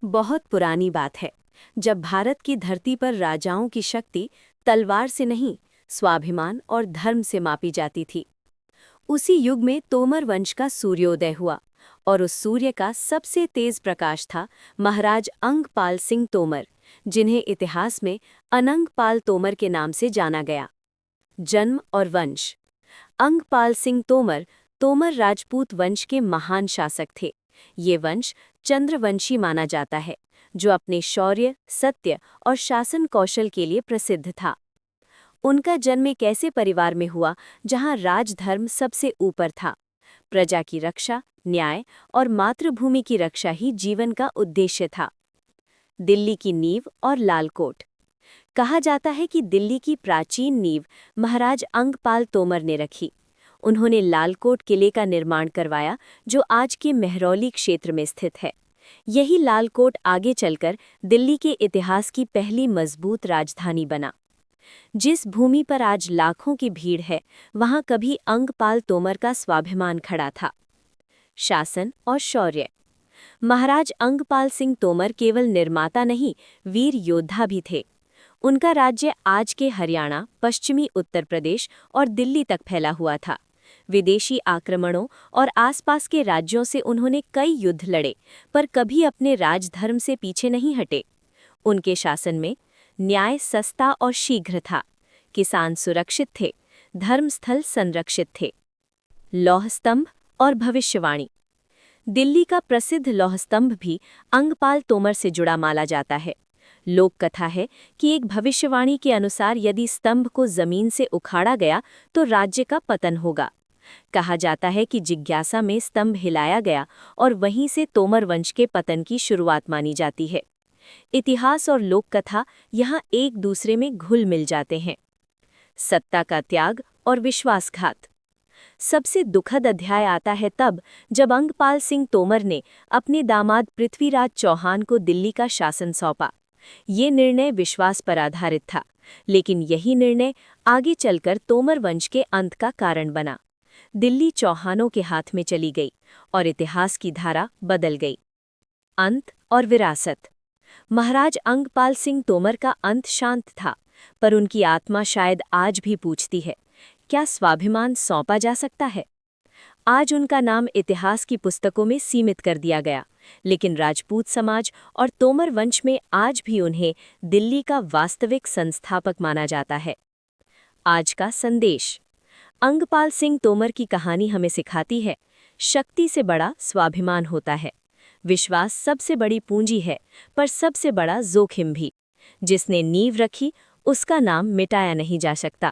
बहुत पुरानी बात है, जब भारत की धरती पर राजाओं की शक्ति तलवार से नहीं, स्वाभिमान और धर्म से मापी जाती थी। उसी युग में तोमर वंश का सूर्योदय हुआ और उस सूर्य का सबसे तेज प्रकाश था महाराज अंगपाल सिंह तोमर, जिन्हें इतिहास में अनंगपाल तोमर के नाम से जाना गया। जन्म और वंश। अंगपाल सिंह तोमर तोमर राजपूत वंश के महान शासक थे। ये वंश चंद्रवंशी माना जाता है, जो अपने शौर्य, सत्य और शासन कौशल के लिए प्रसिद्ध था। उनका जन्म एक ऐसे परिवार में हुआ जहां राजधर्म सबसे ऊपर था। प्रजा की रक्षा, न्याय और मातृभूमि की रक्षा ही जीवन का उद्देश्य था। दिल्ली की नींव और लालकोट। कहा जाता है कि दिल्ली की प्राचीन नींव महाराज अंगपाल तोमर ने रखी। उन्होंने लालकोट किले का निर्माण करवाया, जो आज के मेहरौली क्षेत्र में स्थित है। यही लालकोट आगे चलकर दिल्ली के इतिहास की पहली मजबूत राजधानी बना। जिस भूमि पर आज लाखों की भीड़ है, वहां कभी अंगपाल तोमर का स्वाभिमान खड़ा था। शासन और शौर्य। महाराज अंगपाल सिंह तोमर केवल निर्माता नहीं, वीर योद्धा भी थे। उनका राज्य आज के हरियाणा, पश्चिमी उत्तर प्रदेश और दिल्ली तक फैला हुआ था। विदेशी आक्रमणों और आसपास के राज्यों से उन्होंने कई युद्ध लड़े, पर कभी अपने राजधर्म से पीछे नहीं हटे। उनके शासन में न्याय सस्ता और शीघ्र था, किसान सुरक्षित थे, धर्मस्थल संरक्षित थे। लौह स्तंभ और भविष्यवाणी। दिल्ली का प्रसिद्ध लौह स्तंभ भी अंगपाल तोमर से जुड़ा माना जाता है। लोक कथा है कि एक भविष्यवाणी के अनुसार यदि स्तंभ को जमीन से उखाड़ा गया तो राज्य का पतन होगा। कहा जाता है कि जिज्ञासा में स्तंभ हिलाया गया और वहीं से तोमर वंश के पतन की शुरुआत मानी जाती है। इतिहास और लोक कथा यहाँ एक दूसरे में घुल मिल जाते हैं। सत्ता का त्याग और विश्वासघात। सबसे दुखद अध्याय आता है तब जब अंगपाल सिंह तोमर ने अपने दामाद पृथ्वीराज चौहान को दिल्ली का शासन सौंपा। ये निर्णय विश्वास पर आधारित था, लेकिन यही निर्णय आगे चलकर तोमर वंश के अंत का कारण बना। दिल्ली चौहानों के हाथ में चली गई और इतिहास की धारा बदल गई। अंत और विरासत। महाराज अंगपाल सिंह तोमर का अंत शांत था, पर उनकी आत्मा शायद आज भी पूछती है, क्या स्वाभिमान सौंपा जा सकता है? आज उनका नाम इतिहास की पुस्तकों में सीमित कर दिया गया, लेकिन राजपूत समाज और तोमर वंश में आज भी उन्हें दिल्ली का वास्तविक संस्थापक माना जाता है। आज का संदेश। अंगपाल सिंह तोमर की कहानी हमें सिखाती है, शक्ति से बड़ा स्वाभिमान होता है। विश्वास सबसे बड़ी पूंजी है, पर सबसे बड़ा जोखिम भी। जिसने नींव रखी, उसका नाम मिटाया नहीं जा सकता।